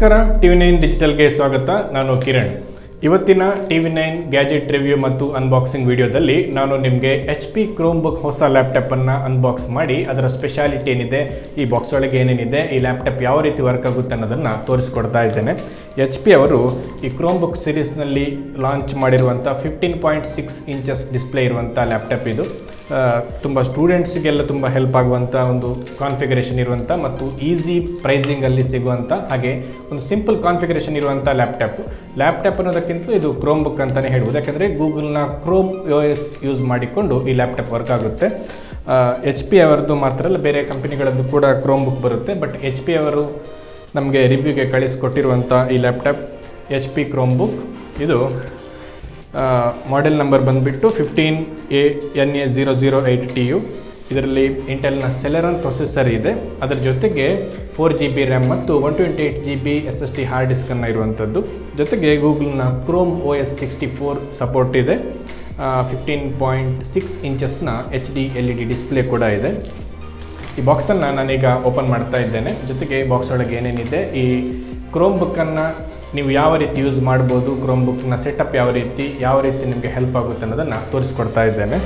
ನಮಸ್ಕಾರ TV9 ಡಿಜಿಟಲ್ಗೆ ಸ್ವಾಗತ. ನಾನು ಕಿರಣ್. ಇವತ್ತಿನ TV9 ಗ್ಯಾಜೆಟ್ ರಿವ್ಯೂ ಮತ್ತು ಅನ್ಬಾಕ್ಸಿಂಗ್ ವಿಡಿಯೋದಲ್ಲಿ ನಾನು ನಿಮಗೆ HP Chromebook ಹೊಸ ಲ್ಯಾಪ್ಟಾಪ್ ಅನ್ನು ಅನ್ಬಾಕ್ಸ್ ಮಾಡಿ ಅದರ ಸ್ಪೆಷಾಲಿಟಿ ಏನಿದೆ, ಈ ಬಾಕ್ಸ್ ಒಳಗೆ ಏನೇನಿದೆ, ಈ ಲ್ಯಾಪ್ಟಾಪ್ ಯಾವ ರೀತಿ ವರ್ಕ್ ಆಗುತ್ತೆ ಅನ್ನೋದನ್ನು ತೋರಿಸ್ಕೊಡ್ತಾ ಇದ್ದೇನೆ. HP ಅವರು ಈ Chromebook ಸೀರೀಸ್ನಲ್ಲಿ ಲಾಂಚ್ ಮಾಡಿರುವಂಥ 15.6 ಇಂಚಸ್ ಡಿಸ್ಪ್ಲೇ ಇರುವಂಥ ಲ್ಯಾಪ್ಟಾಪ್ ಇದು. ತುಂಬ ಸ್ಟೂಡೆಂಟ್ಸ್ಗೆಲ್ಲ ತುಂಬ ಹೆಲ್ಪ್ ಆಗುವಂಥ ಒಂದು ಕಾನ್ಫಿಗರೇಷನ್ ಇರುವಂಥ ಮತ್ತು ಈಸಿ ಪ್ರೈಸಿಂಗಲ್ಲಿ ಸಿಗುವಂಥ ಹಾಗೆ ಒಂದು ಸಿಂಪಲ್ ಕಾನ್ಫಿಗರೇಷನ್ ಇರುವಂಥ ಲ್ಯಾಪ್ಟಾಪ್ ಅನ್ನೋದಕ್ಕಿಂತಲೂ ಇದು Chromebook ಅಂತಲೇ ಹೇಳ್ಬೋದು. ಯಾಕಂದರೆ ಗೂಗಲ್ನ Chrome OS ಯೂಸ್ ಮಾಡಿಕೊಂಡು ಈ ಲ್ಯಾಪ್ಟಾಪ್ ವರ್ಕ್ ಆಗುತ್ತೆ. HP ಅವರದ್ದು ಮಾತ್ರ ಅಲ್ಲ, ಬೇರೆ ಕಂಪನಿಗಳದ್ದು ಕೂಡ Chromebook ಬರುತ್ತೆ. ಬಟ್ HP ಅವರು ನಮಗೆ ರಿವ್ಯೂಗೆ ಕಳಿಸ್ಕೊಟ್ಟಿರುವಂಥ ಈ ಲ್ಯಾಪ್ಟಾಪ್ HP Chromebook ಇದು ಮಾಡೆಲ್ ನಂಬರ್ ಬಂದುಬಿಟ್ಟು 15ANA008TU. ಇದರಲ್ಲಿ ಇಂಟೆಲ್ನ ಸೆಲೆರಾನ್ ಪ್ರೊಸೆಸರ್ ಇದೆ. ಅದರ ಜೊತೆಗೆ 4GB ರ್ಯಾಮ್ ಮತ್ತು 128GB SSD ಹಾರ್ಡ್ ಡಿಸ್ಕನ್ನು ಇರುವಂಥದ್ದು. ಜೊತೆಗೆ ಗೂಗಲ್ನ Chrome OS 64 ಸಪೋರ್ಟ್ ಇದೆ. 15.6 ಇಂಚಸ್ನ HD LED ಡಿಸ್ಪ್ಲೇ ಕೂಡ ಇದೆ. ಈ ಬಾಕ್ಸನ್ನು ನಾನೀಗ ಓಪನ್ ಮಾಡ್ತಾ ಇದ್ದೇನೆ. ಜೊತೆಗೆ ಬಾಕ್ಸ್ ಒಳಗೆ ಏನೇನಿದೆ, ಈ Chromebookನ್ನು ನೀವು ಯಾವ ರೀತಿ ಯೂಸ್ ಮಾಡ್ಬೋದು, Chromebookನ ಸೆಟಪ್ ಯಾವ ರೀತಿ ನಿಮಗೆ ಹೆಲ್ಪ್ ಆಗುತ್ತೆ ಅನ್ನೋದನ್ನು ತೋರಿಸ್ಕೊಡ್ತಾ ಇದ್ದೇನೆ.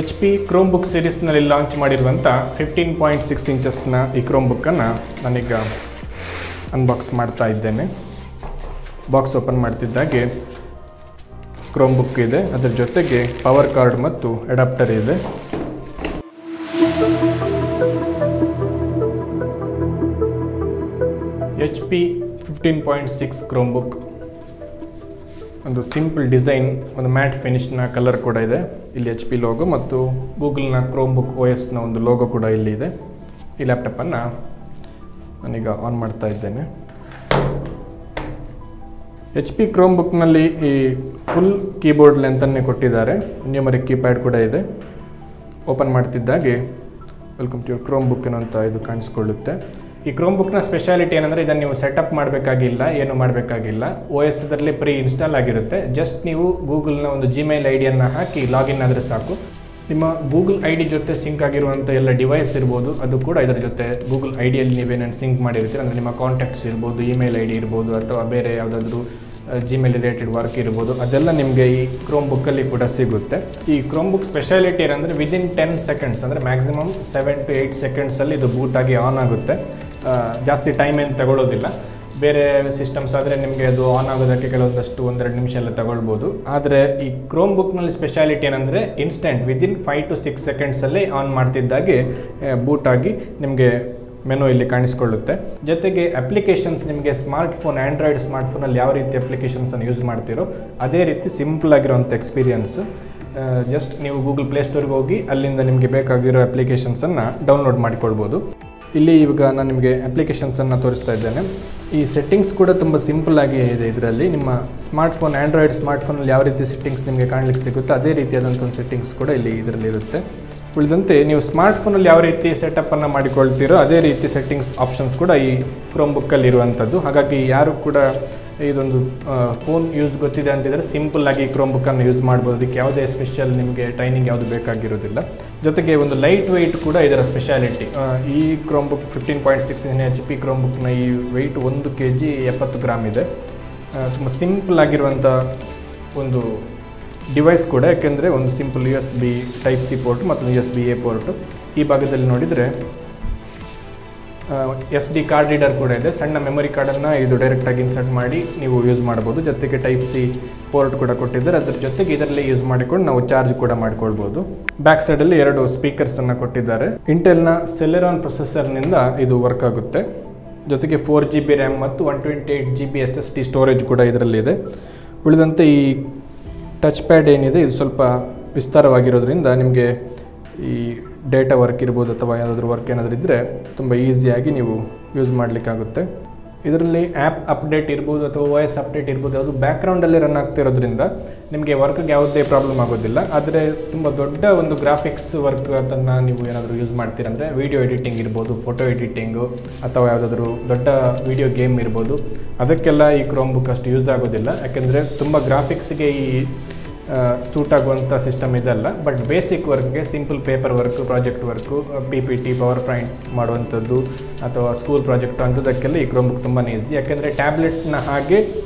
HP Chromebook ಸೀರೀಸ್ನಲ್ಲಿ ಲಾಂಚ್ ಮಾಡಿರುವಂಥ 15.6 ಇಂಚಸ್ನ ಈ Chromebookನ್ನು ನಾನೀಗ ಅನ್ಬಾಕ್ಸ್ ಮಾಡ್ತಾ ಇದ್ದೇನೆ. ಬಾಕ್ಸ್ ಓಪನ್ ಮಾಡ್ತಿದ್ದಾಗೆ Chromebook ಇದೆ, ಅದರ ಜೊತೆಗೆ ಪವರ್ ಕಾರ್ಡ್ ಮತ್ತು ಅಡಾಪ್ಟರ್ ಇದೆ. HP 15.6 Chromebook ಒಂದು ಸಿಂಪಲ್ ಡಿಸೈನ್, ಒಂದು ಮ್ಯಾಟ್ ಫಿನಿಶ್ನ ಕಲರ್ ಕೂಡ ಇದೆ. ಇಲ್ಲಿ HP ಲೋಗೋ ಮತ್ತು ಗೂಗಲ್ನ Chromebook OSನ ಒಂದು ಲೋಗೋ ಕೂಡ ಇಲ್ಲಿ ಇದೆ. ಈ ಲ್ಯಾಪ್ಟಾಪನ್ನು ನಾನೀಗ ಆನ್ ಮಾಡ್ತಾ ಇದ್ದೇನೆ. HP Chromebookನಲ್ಲಿ ಈ ಫುಲ್ ಕೀಬೋರ್ಡ್ ಲೆಂತನ್ನೇ ಕೊಟ್ಟಿದ್ದಾರೆ. ನ್ಯೂಮರಿಕ್ ಕೀಪ್ಯಾಡ್ ಕೂಡ ಇದೆ. ಓಪನ್ ಮಾಡ್ತಿದ್ದಾಗೆ ವೆಲ್ಕಮ್ ಟು ಯುವರ್ Chromebook ಅನ್ನೋಂಥ ಇದು ಕಾಣಿಸ್ಕೊಳ್ಳುತ್ತೆ. ಈ Chromebookನ ಸ್ಪೆಷಾಲಿಟಿ ಏನಂದರೆ, ಇದನ್ನು ನೀವು ಸೆಟಪ್ ಮಾಡಬೇಕಾಗಿಲ್ಲ, ಏನು ಮಾಡಬೇಕಾಗಿಲ್ಲ. OS ಅದರಲ್ಲಿ ಪ್ರೀ ಇನ್ಸ್ಟಾಲ್ ಆಗಿರುತ್ತೆ. ಜಸ್ಟ್ ನೀವು ಗೂಗಲ್ನ ಒಂದು Gmail ಐಡಿಯನ್ನು ಹಾಕಿ ಲಾಗಿನ್ ಆದರೆ ಸಾಕು. ನಿಮ್ಮ ಗೂಗಲ್ ID ಜೊತೆ ಸಿಂಕ್ ಆಗಿರುವಂಥ ಎಲ್ಲ ಡಿವೈಸ್ ಇರ್ಬೋದು, ಅದು ಕೂಡ ಇದರ ಜೊತೆ ಗೂಗಲ್ ಐಡಿಯಲ್ಲಿ ನೀವೇನೇನು ಸಿಂಕ್ ಮಾಡಿರ್ತೀರ, ಅಂದರೆ ನಿಮ್ಮ ಕಾಂಟ್ಯಾಕ್ಟ್ಸ್ ಇರ್ಬೋದು, ಇಮೇಲ್ ID ಇರ್ಬೋದು, ಅಥವಾ ಬೇರೆ ಯಾವುದಾದ್ರೂ Gmail ರಿಲೇಟೆಡ್ ವರ್ಕ್ ಇರ್ಬೋದು, ಅದೆಲ್ಲ ನಿಮಗೆ ಈ Chromebookಲ್ಲಿ ಕೂಡ ಸಿಗುತ್ತೆ. ಈ Chromebook ಸ್ಪೆಷಾಲಿಟಿ ಏನಂದರೆ, ವಿದಿನ್ 10 ಸೆಕೆಂಡ್ಸ್ ಅಂದರೆ ಮ್ಯಾಕ್ಸಿಮಮ್ 7 to 8 ಸೆಕೆಂಡ್ಸಲ್ಲಿ ಇದು ಬೂಟಾಗಿ ಆನ್ ಆಗುತ್ತೆ. ಜಾಸ್ತಿ ಟೈಮ್ ಏನು ತಗೊಳ್ಳೋದಿಲ್ಲ. ಬೇರೆ ಸಿಸ್ಟಮ್ಸ್ ಆದರೆ ನಿಮಗೆ ಅದು ಆನ್ ಆಗೋದಕ್ಕೆ ಕೆಲವೊಂದಷ್ಟು 1-2 ನಿಮಿಷ ಎಲ್ಲ ತಗೊಳ್ಬೋದು. ಆದರೆ ಈ Chromebookನಲ್ಲಿ ಸ್ಪೆಷಾಲಿಟಿ ಏನಂದರೆ, ಇನ್ಸ್ಟೆಂಟ್ ವಿದಿನ್ 5 to 6 ಸೆಕೆಂಡ್ಸಲ್ಲಿ ಆನ್ ಮಾಡ್ತಿದ್ದಾಗೆ ಬೂಟಾಗಿ ನಿಮಗೆ ಮೆನು ಇಲ್ಲಿ ಕಾಣಿಸ್ಕೊಳ್ಳುತ್ತೆ. ಜೊತೆಗೆ ಅಪ್ಲಿಕೇಶನ್ಸ್ ನಿಮಗೆ ಆಂಡ್ರಾಯ್ಡ್ ಸ್ಮಾರ್ಟ್ಫೋನಲ್ಲಿ ಯಾವ ರೀತಿ ಅಪ್ಲಿಕೇಶನ್ಸನ್ನು ಯೂಸ್ ಮಾಡ್ತೀರೋ ಅದೇ ರೀತಿ ಸಿಂಪಲ್ ಆಗಿರೋಂಥ ಎಕ್ಸ್ಪೀರಿಯನ್ಸು. ಜಸ್ಟ್ ನೀವು ಗೂಗಲ್ ಪ್ಲೇಸ್ಟೋರ್ಗೆ ಹೋಗಿ ಅಲ್ಲಿಂದ ನಿಮಗೆ ಬೇಕಾಗಿರೋ ಅಪ್ಲಿಕೇಶನ್ಸನ್ನು ಡೌನ್ಲೋಡ್ ಮಾಡಿಕೊಳ್ಬೋದು. ಇಲ್ಲಿ ಇವಾಗ ನಾನು ನಿಮಗೆ ಅಪ್ಲಿಕೇಶನ್ಸನ್ನು ತೋರಿಸ್ತಾ ಇದ್ದೇನೆ. ಈ ಸೆಟ್ಟಿಂಗ್ಸ್ ಕೂಡ ತುಂಬ ಸಿಂಪಲ್ ಆಗಿ ಇದೆ. ಇದರಲ್ಲಿ ನಿಮ್ಮ ಆಂಡ್ರಾಯ್ಡ್ ಸ್ಮಾರ್ಟ್ಫೋನಲ್ಲಿ ಯಾವ ರೀತಿ ಸೆಟ್ಟಿಂಗ್ಸ್ ನಿಮಗೆ ಕಾಣಲಿಕ್ಕೆ ಸಿಗುತ್ತೋ ಅದೇ ರೀತಿಯಾದಂಥ ಒಂದು ಸೆಟ್ಟಿಂಗ್ಸ್ ಕೂಡ ಇದರಲ್ಲಿ ಇರುತ್ತೆ. ಉಳಿದಂತೆ ನೀವು ಸ್ಮಾರ್ಟ್ಫೋನಲ್ಲಿ ಯಾವ ರೀತಿ ಸೆಟಪ್ಪನ್ನು ಮಾಡಿಕೊಳ್ತೀರೋ ಅದೇ ರೀತಿ ಸೆಟ್ಟಿಂಗ್ಸ್ ಆಪ್ಷನ್ಸ್ ಕೂಡ ಈ Chromebookಲ್ಲಿ ಇರುವಂಥದ್ದು. ಹಾಗಾಗಿ ಯಾರು ಕೂಡ ಇದೊಂದು ಫೋನ್ ಯೂಸ್ ಗೊತ್ತಿದೆ ಅಂತಿದ್ರೆ ಸಿಂಪಲ್ಲಾಗಿ Chromebookನ್ನು ಯೂಸ್ ಮಾಡ್ಬೋದು. ಅದಕ್ಕೆ ಯಾವುದೇ ಸ್ಪೆಷಲ್ ನಿಮಗೆ ಟ್ರೈನಿಂಗ್ ಯಾವುದು ಬೇಕಾಗಿರೋದಿಲ್ಲ. ಜೊತೆಗೆ ಒಂದು ಲೈಟ್ ವೆಯ್ಟ್ ಕೂಡ ಇದರ ಸ್ಪೆಷಾಲಿಟಿ. ಈ Chromebook 15.6 HP Chromebookನ ಈ ವೆಯ್ಟ್ 1 kg 70 ಗ್ರಾಮ್ ಇದೆ. ತುಂಬ ಸಿಂಪಲ್ ಆಗಿರುವಂಥ ಒಂದು ಡಿವೈಸ್ ಕೂಡ, ಯಾಕೆಂದರೆ ಒಂದು ಸಿಂಪಲ್ USB Type-C ಪೋರ್ಟ್ ಮತ್ತು USB-A ಪೋರ್ಟು. ಈ ಭಾಗದಲ್ಲಿ ನೋಡಿದರೆ SD ಕಾರ್ಡ್ ರೀಡರ್ ಕೂಡ ಇದೆ. ಸಣ್ಣ ಮೆಮೊರಿ ಕಾರ್ಡನ್ನು ಇದು ಡೈರೆಕ್ಟಾಗಿ ಇನ್ಸರ್ಟ್ ಮಾಡಿ ನೀವು ಯೂಸ್ ಮಾಡ್ಬೋದು. ಜೊತೆಗೆ Type-C ಪೋರ್ಟ್ ಕೂಡ ಕೊಟ್ಟಿದ್ದಾರೆ. ಅದರ ಜೊತೆಗೆ ಇದರಲ್ಲಿ ಯೂಸ್ ಮಾಡಿಕೊಂಡು ನಾವು ಚಾರ್ಜ್ ಕೂಡ ಮಾಡ್ಕೊಳ್ಬೋದು. ಬ್ಯಾಕ್ ಸೈಡಲ್ಲಿ 2 ಸ್ಪೀಕರ್ಸನ್ನು ಕೊಟ್ಟಿದ್ದಾರೆ. ಇಂಟೆಲ್ನ ಸೆಲೆರಾನ್ ಪ್ರೊಸೆಸರ್ನಿಂದ ಇದು ವರ್ಕ್ ಆಗುತ್ತೆ. ಜೊತೆಗೆ 4GB ರ್ಯಾಮ್ ಮತ್ತು 128GB SSD ಸ್ಟೋರೇಜ್ ಕೂಡ ಇದರಲ್ಲಿದೆ. ಉಳಿದಂತೆ ಈ ಟಚ್ ಪ್ಯಾಡ್ ಏನಿದೆ ಇದು ಸ್ವಲ್ಪ ವಿಸ್ತಾರವಾಗಿರೋದ್ರಿಂದ ನಿಮಗೆ ಈ ಡೇಟಾ ವರ್ಕ್ ಇರ್ಬೋದು ಅಥವಾ ಯಾವುದಾದ್ರೂ ವರ್ಕ್ ಏನಾದರೂ ಇದ್ದರೆ ತುಂಬ ಈಸಿಯಾಗಿ ನೀವು ಯೂಸ್ ಮಾಡಲಿಕ್ಕಾಗುತ್ತೆ. ಇದರಲ್ಲಿ ಆ್ಯಪ್ ಅಪ್ಡೇಟ್ ಇರ್ಬೋದು ಅಥವಾ OS ಅಪ್ಡೇಟ್ ಇರ್ಬೋದು, ಅದು ಬ್ಯಾಕ್ಗ್ರೌಂಡಲ್ಲೇ ರನ್ ಆಗ್ತಿರೋದ್ರಿಂದ ನಿಮಗೆ ವರ್ಕ್ಗೆ ಯಾವುದೇ ಪ್ರಾಬ್ಲಮ್ ಆಗೋದಿಲ್ಲ. ಆದರೆ ತುಂಬ ದೊಡ್ಡ ಒಂದು ಗ್ರಾಫಿಕ್ಸ್ ವರ್ಕ್ ಅದನ್ನು ನೀವು ಏನಾದರೂ ಯೂಸ್ ಮಾಡ್ತೀರಂದರೆ, ವಿಡಿಯೋ ಎಡಿಟಿಂಗ್ ಇರ್ಬೋದು, ಫೋಟೋ ಎಡಿಟಿಂಗು ಅಥವಾ ಯಾವುದಾದ್ರೂ ದೊಡ್ಡ ವಿಡಿಯೋ ಗೇಮ್ ಇರ್ಬೋದು, ಅದಕ್ಕೆಲ್ಲ ಈ Chromebook ಅಷ್ಟು ಯೂಸ್ ಆಗೋದಿಲ್ಲ. ಯಾಕೆಂದರೆ ತುಂಬ ಗ್ರಾಫಿಕ್ಸ್ಗೆ ಈ ಸೂಟ್ ಆಗುವಂಥ ಸಿಸ್ಟಮ್ ಇದಲ್ಲ. ಬಟ್ ಬೇಸಿಕ್ ವರ್ಕ್ಗೆ simple paper work, project work, PPT, PowerPoint ಮಾಡುವಂಥದ್ದು ಅಥವಾ ಸ್ಕೂಲ್ ಪ್ರಾಜೆಕ್ಟ್ ಅಂಥದ್ದಕ್ಕೆಲ್ಲ ಈ ಕ್ರೋಮ್ಬುಕ್ ತುಂಬಾ ಈಸಿ. ಯಾಕೆಂದರೆ ಟ್ಯಾಬ್ಲೆಟ್ನ ಹಾಗೆ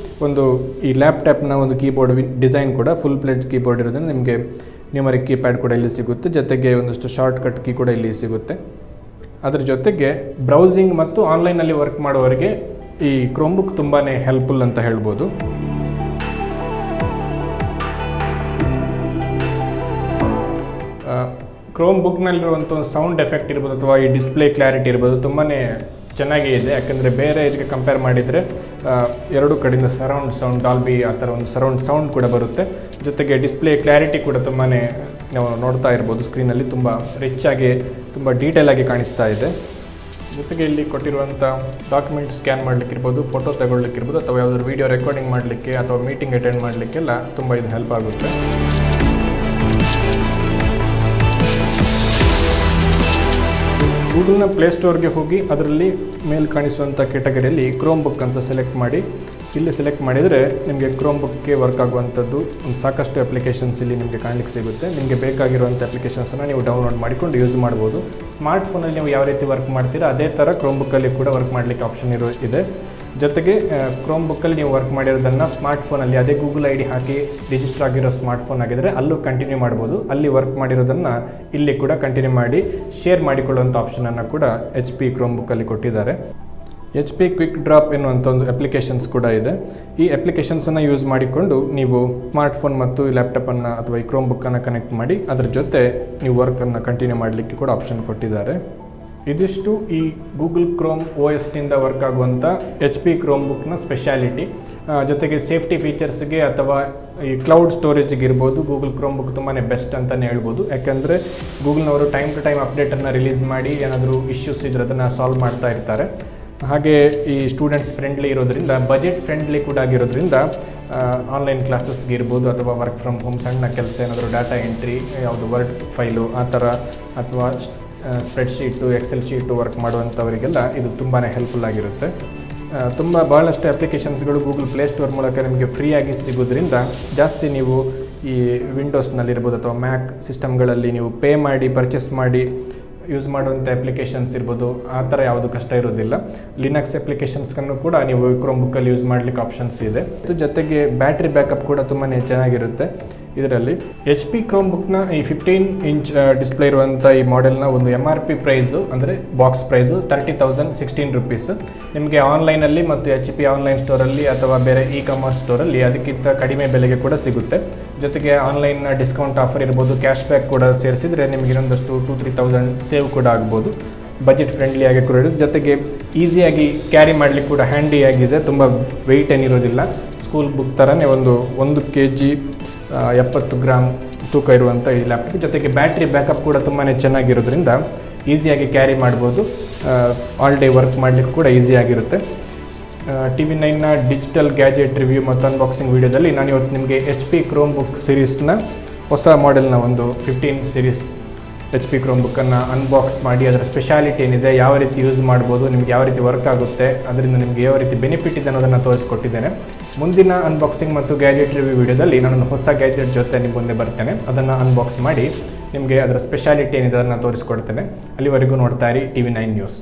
ಒಂದು ಈ ಲ್ಯಾಪ್ಟಾಪ್ನ ಒಂದು ಕೀಬೋರ್ಡ್ ಡಿಸೈನ್ ಕೂಡ ಫುಲ್ ಪ್ಲೇಟ್ ಕೀಬೋರ್ಡ್ ಇರೋದ್ರಿಂದ ನಿಮಗೆ ನ್ಯೂಮರಿಕ್ ಕೀಪ್ಯಾಡ್ ಕೂಡ ಇಲ್ಲಿ ಸಿಗುತ್ತೆ, ಜೊತೆಗೆ ಒಂದಷ್ಟು ಶಾರ್ಟ್ಕಟ್ ಕೀ ಕೂಡ ಇಲ್ಲಿ ಸಿಗುತ್ತೆ. ಅದರ ಜೊತೆಗೆ ಬ್ರೌಸಿಂಗ್ ಮತ್ತು ಆನ್ಲೈನಲ್ಲಿ ವರ್ಕ್ ಮಾಡುವವರಿಗೆ ಈ ಕ್ರೋಮ್ಬುಕ್ ತುಂಬಾ ಹೆಲ್ಪ್ಫುಲ್ ಅಂತ ಹೇಳ್ಬೋದು. ಕ್ರೋಮ್ಬುಕ್ನಲ್ಲಿರುವಂಥ ಸೌಂಡ್ ಎಫೆಕ್ಟ್ ಇರ್ಬೋದು ಅಥವಾ ಈ ಡಿಸ್ಪ್ಲೇ ಕ್ಲಾರಿಟಿ ಇರ್ಬೋದು ತುಂಬಾ ಚೆನ್ನಾಗೇ ಇದೆ. ಯಾಕಂದರೆ ಬೇರೆ ಇದಕ್ಕೆ ಕಂಪೇರ್ ಮಾಡಿದರೆ ಎರಡು ಕಡೆಯಿಂದ ಸರೌಂಡ್ ಸೌಂಡ್, ಡಾಲ್ಬಿ ಆ ಥರ ಒಂದು ಸರೌಂಡ್ ಸೌಂಡ್ ಕೂಡ ಬರುತ್ತೆ. ಜೊತೆಗೆ ಡಿಸ್ಪ್ಲೇ ಕ್ಲಾರಿಟಿ ಕೂಡ ತುಂಬಾ ನಾವು ನೋಡ್ತಾ ಇರ್ಬೋದು ಸ್ಕ್ರೀನಲ್ಲಿ, ತುಂಬ ರಿಚ್ ಆಗಿ ತುಂಬ ಡೀಟೇಲಾಗಿ ಕಾಣಿಸ್ತಾ ಇದೆ. ಜೊತೆಗೆ ಇಲ್ಲಿ ಕೊಟ್ಟಿರುವಂಥ ಡಾಕ್ಯುಮೆಂಟ್ ಸ್ಕ್ಯಾನ್ ಮಾಡಲಿಕ್ಕಿರ್ಬೋದು, ಫೋಟೋ ತಗೊಳ್ಳಿಕ್ಕಿರ್ಬೋದು ಅಥವಾ ಯಾವುದಾದ್ರು ವೀಡಿಯೋ ರೆಕಾರ್ಡಿಂಗ್ ಮಾಡಲಿಕ್ಕೆ ಅಥವಾ ಮೀಟಿಂಗ್ ಅಟೆಂಡ್ ಮಾಡಲಿಕ್ಕೆಲ್ಲ ತುಂಬ ಇದು ಹೆಲ್ಪ್ ಆಗುತ್ತೆ. ಗೂಗಲ್ನ ಪ್ಲೇಸ್ಟೋರ್ಗೆ ಹೋಗಿ ಅದರಲ್ಲಿ ಮೇಲೆ ಕಾಣಿಸುವಂಥ ಕೆಟಗರಿಯಲ್ಲಿ ಕ್ರೋಮ್ಬುಕ್ ಅಂತ ಸೆಲೆಕ್ಟ್ ಮಾಡಿ, ಇಲ್ಲಿ ಸೆಲೆಕ್ಟ್ ಮಾಡಿದರೆ ನಿಮಗೆ ಕ್ರೋಮ್ಬುಕ್ಗೆ ವರ್ಕ್ ಆಗುವಂಥದ್ದು ಒಂದು ಸಾಕಷ್ಟು ಅಪ್ಲಿಕೇಶನ್ಸ್ ಇಲ್ಲಿ ನಿಮಗೆ ಕಾಣಲಿಕ್ಕೆ ಸಿಗುತ್ತೆ. ನಿಮಗೆ ಬೇಕಾಗಿರುವಂಥ ಅಪ್ಲಿಕೇಶನ್ಸನ್ನು ನೀವು ಡೌನ್ಲೋಡ್ ಮಾಡಿಕೊಂಡು ಯೂಸ್ ಮಾಡ್ಬೋದು. ಸ್ಮಾರ್ಟ್ಫೋನಲ್ಲಿ ನೀವು ಯಾವ ರೀತಿ ವರ್ಕ್ ಮಾಡ್ತೀರಾ ಅದೇ ಥರ ಕ್ರೋಮ್ಬುಕ್ಕಲ್ಲಿ ಕೂಡ ವರ್ಕ್ ಮಾಡಲಿಕ್ಕೆ ಆಪ್ಷನ್ ಇದೆ. ಜೊತೆಗೆ ಕ್ರೋಮ್ಬುಕ್ಕಲ್ಲಿ ನೀವು ವರ್ಕ್ ಮಾಡಿರೋದನ್ನು ಸ್ಮಾರ್ಟ್ಫೋನಲ್ಲಿ ಅದೇ ಗೂಗಲ್ ID ಹಾಕಿ ರಿಜಿಸ್ಟರ್ ಆಗಿರೋ ಸ್ಮಾರ್ಟ್ಫೋನ್ ಆಗಿದ್ದರೆ ಅಲ್ಲೂ ಕಂಟಿನ್ಯೂ ಮಾಡ್ಬೋದು. ಅಲ್ಲಿ ವರ್ಕ್ ಮಾಡಿರೋದನ್ನು ಇಲ್ಲಿ ಕೂಡ ಕಂಟಿನ್ಯೂ ಮಾಡಿ ಶೇರ್ ಮಾಡಿಕೊಳ್ಳುವಂಥ ಆಪ್ಷನನ್ನು ಕೂಡ HP ಕ್ರೋಮ್ಬುಕ್ಕಲ್ಲಿ ಕೊಟ್ಟಿದ್ದಾರೆ. HP ಕ್ವಿಕ್ ಡ್ರಾಪ್ ಎನ್ನುವಂಥ ಒಂದು ಅಪ್ಲಿಕೇಶನ್ಸ್ ಕೂಡ ಇದೆ. ಈ ಅಪ್ಲಿಕೇಶನ್ಸನ್ನು ಯೂಸ್ ಮಾಡಿಕೊಂಡು ನೀವು ಸ್ಮಾರ್ಟ್ಫೋನ್ ಮತ್ತು ಈ ಲ್ಯಾಪ್ಟಾಪನ್ನು ಅಥವಾ ಈ ಕ್ರೋಮ್ಬುಕ್ಕನ್ನು ಕನೆಕ್ಟ್ ಮಾಡಿ ಅದರ ಜೊತೆ ನೀವು ವರ್ಕನ್ನು ಕಂಟಿನ್ಯೂ ಮಾಡಲಿಕ್ಕೆ ಕೂಡ ಆಪ್ಷನ್ ಕೊಟ್ಟಿದ್ದಾರೆ. ಇದಿಷ್ಟು ಈ ಗೂಗಲ್ ಕ್ರೋಮ್ OSನಿಂದ ವರ್ಕ್ ಆಗುವಂಥ HP ಕ್ರೋಮ್ಬುಕ್ನ ಸ್ಪೆಷಾಲಿಟಿ. ಜೊತೆಗೆ ಸೇಫ್ಟಿ ಫೀಚರ್ಸ್ಗೆ ಅಥವಾ ಈ ಕ್ಲೌಡ್ ಸ್ಟೋರೇಜ್ಗೆ ಇರ್ಬೋದು ಗೂಗಲ್ ಕ್ರೋಮ್ಬುಕ್ ತುಂಬಾ ಬೆಸ್ಟ್ ಅಂತಲೇ ಹೇಳ್ಬೋದು. ಯಾಕೆಂದರೆ ಗೂಗಲ್ನವರು ಟೈಮ್ ಟು ಟೈಮ್ ಅಪ್ಡೇಟನ್ನು ರಿಲೀಸ್ ಮಾಡಿ ಏನಾದರೂ ಇಶ್ಯೂಸ್ ಇದ್ರೆ ಅದನ್ನು ಸಾಲ್ವ್ ಮಾಡ್ತಾ ಇರ್ತಾರೆ. ಹಾಗೆ ಈ ಸ್ಟೂಡೆಂಟ್ಸ್ ಫ್ರೆಂಡ್ಲಿ ಇರೋದ್ರಿಂದ, ಬಜೆಟ್ ಫ್ರೆಂಡ್ಲಿ ಕೂಡ ಆಗಿರೋದ್ರಿಂದ ಆನ್ಲೈನ್ ಕ್ಲಾಸಸ್ಗೆ ಇರ್ಬೋದು ಅಥವಾ ವರ್ಕ್ ಫ್ರಮ್ ಹೋಮ್ ಸಣ್ಣ ಕೆಲಸ ಏನಾದರೂ ಡಾಟಾ ಎಂಟ್ರಿ, ಯಾವುದು ವರ್ಡ್ ಫೈಲು ಆ ಥರ ಅಥವಾ ಸ್ಪ್ರೆಡ್ಶೀಟು, ಎಕ್ಸೆಲ್ ಶೀಟು ವರ್ಕ್ ಮಾಡುವಂಥವರಿಗೆಲ್ಲ ಇದು ತುಂಬಾ ಹೆಲ್ಪ್ಫುಲ್ ಆಗಿರುತ್ತೆ. ಭಾಳಷ್ಟು ಅಪ್ಲಿಕೇಶನ್ಸ್ಗಳು ಗೂಗಲ್ ಪ್ಲೇಸ್ಟೋರ್ ಮೂಲಕ ನಿಮಗೆ ಫ್ರೀಯಾಗಿ ಸಿಗೋದ್ರಿಂದ ಜಾಸ್ತಿ ನೀವು ಈ ವಿಂಡೋಸ್ನಲ್ಲಿರ್ಬೋದು ಅಥವಾ ಮ್ಯಾಕ್ ಸಿಸ್ಟಮ್ಗಳಲ್ಲಿ ನೀವು ಪೇ ಮಾಡಿ ಪರ್ಚೇಸ್ ಮಾಡಿ ಯೂಸ್ ಮಾಡುವಂಥ ಅಪ್ಲಿಕೇಶನ್ಸ್ ಇರ್ಬೋದು, ಆ ಥರ ಯಾವುದು ಕಷ್ಟ ಇರೋದಿಲ್ಲ. ಲಿನಕ್ಸ್ ಅಪ್ಲಿಕೇಶನ್ಸ್ಗಳನ್ನು ಕೂಡ ನೀವು ಕ್ರೋಮ್ಬುಕ್ಕಲ್ಲಿ ಯೂಸ್ ಮಾಡಲಿಕ್ಕೆ ಆಪ್ಷನ್ಸ್ ಇದೆ. ಜೊತೆಗೆ ಬ್ಯಾಟ್ರಿ ಬ್ಯಾಕಪ್ ಕೂಡ ತುಂಬಾ ಚೆನ್ನಾಗಿರುತ್ತೆ ಇದರಲ್ಲಿ. HP ಕ್ರೋಮ್ಬುಕ್ನ ಈ 15 ಇಂಚ್ ಡಿಸ್ಪ್ಲೇ ಇರುವಂಥ ಈ ಮಾಡೆಲ್ನ ಒಂದು MRP ಪ್ರೈಸು ಅಂದರೆ ಬಾಕ್ಸ್ ಪ್ರೈಸು 30,016 rupees. ನಿಮಗೆ ಆನ್ಲೈನಲ್ಲಿ ಮತ್ತು HP ಆನ್ಲೈನ್ ಸ್ಟೋರಲ್ಲಿ ಅಥವಾ ಬೇರೆ ಕಾಮರ್ಸ್ ಸ್ಟೋರಲ್ಲಿ ಅದಕ್ಕಿಂತ ಕಡಿಮೆ ಬೆಲೆಗೆ ಕೂಡ ಸಿಗುತ್ತೆ. ಜೊತೆಗೆ ಆನ್ಲೈನ್ನ ಡಿಸ್ಕೌಂಟ್ ಆಫರ್ ಇರ್ಬೋದು, ಕ್ಯಾಶ್ ಬ್ಯಾಕ್ ಕೂಡ ಸೇರಿಸಿದರೆ ನಿಮಗೆ ಇನ್ನೊಂದಷ್ಟು 2-3,000 ಸೇವ್ ಕೂಡ ಆಗ್ಬೋದು. ಬಜೆಟ್ ಫ್ರೆಂಡ್ಲಿ ಆಗಿ ಕೂಡ ಇರುತ್ತೆ. ಜೊತೆಗೆ ಈಸಿಯಾಗಿ ಕ್ಯಾರಿ ಮಾಡಲಿಕ್ಕೆ ಕೂಡ ಹ್ಯಾಂಡಿ ಆಗಿದೆ, ತುಂಬ ವೆಯ್ಟ್ ಏನಿರೋದಿಲ್ಲ. ಸ್ಕೂಲ್ ಬುಕ್ ಥರನೇ 1 kg 70 ಗ್ರಾಮ್ ತೂಕ ಇರುವಂಥ ಈ ಲ್ಯಾಪ್ಟಾಪ್. ಜೊತೆಗೆ ಬ್ಯಾಟ್ರಿ ಬ್ಯಾಕಪ್ ಕೂಡ ತುಂಬಾ ಚೆನ್ನಾಗಿರೋದ್ರಿಂದ ಈಸಿಯಾಗಿ ಕ್ಯಾರಿ ಮಾಡ್ಬೋದು. ಆಲ್ ಡೇ ವರ್ಕ್ ಮಾಡಲಿಕ್ಕೆ ಕೂಡ ಈಸಿಯಾಗಿರುತ್ತೆ. TV9ನ ಡಿಜಿಟಲ್ ಗ್ಯಾಜೆಟ್ ರಿವ್ಯೂ ಮತ್ತು ಅನ್ಬಾಕ್ಸಿಂಗ್ ವೀಡಿಯೋದಲ್ಲಿ ನಾನು ಇವತ್ತು ನಿಮಗೆ HP ಕ್ರೋಮ್ಬುಕ್ ಸೀರೀಸ್ನ ಹೊಸ ಮಾಡೆಲ್ನ ಒಂದು 15 ಸೀರೀಸ್ HP ಕ್ರೋಮ್ಬುಕ್ಕನ್ನು ಅನ್ಬಾಕ್ಸ್ ಮಾಡಿ ಅದರ ಸ್ಪೆಷಾಲಿಟಿ ಏನಿದೆ, ಯಾವ ರೀತಿ ಯೂಸ್ ಮಾಡ್ಬೋದು, ನಿಮ್ಗೆ ಯಾವ ರೀತಿ ವರ್ಕ್ ಆಗುತ್ತೆ, ಅದರಿಂದ ನಿಮಗೆ ಯಾವ ರೀತಿ ಬೆನಿಫಿಟ್ ಇದೆ ಅನ್ನೋದನ್ನು ತೋರಿಸ್ಕೊಟ್ಟಿದ್ದೇನೆ. ಮುಂದಿನ ಅನ್ಬಾಕ್ಸಿಂಗ್ ಮತ್ತು ಗ್ಯಾಜೆಟ್ ರಿವ್ಯೂ ವೀಡಿಯೋದಲ್ಲಿ ನಾನು ಹೊಸ ಗ್ಯಾಜೆಟ್ ಜೊತೆ ನಿಮ್ಮ ಮುಂದೆ ಬರ್ತೇನೆ. ಅದನ್ನು ಅನ್ಬಾಕ್ಸ್ ಮಾಡಿ ನಿಮಗೆ ಅದರ ಸ್ಪೆಷಾಲಿಟಿ ಏನಿದೆ ಅದನ್ನು ತೋರಿಸ್ಕೊಡ್ತೇನೆ. ಅಲ್ಲಿವರೆಗೂ ನೋಡ್ತಾ ಇರಿ TV9 ನ್ಯೂಸ್.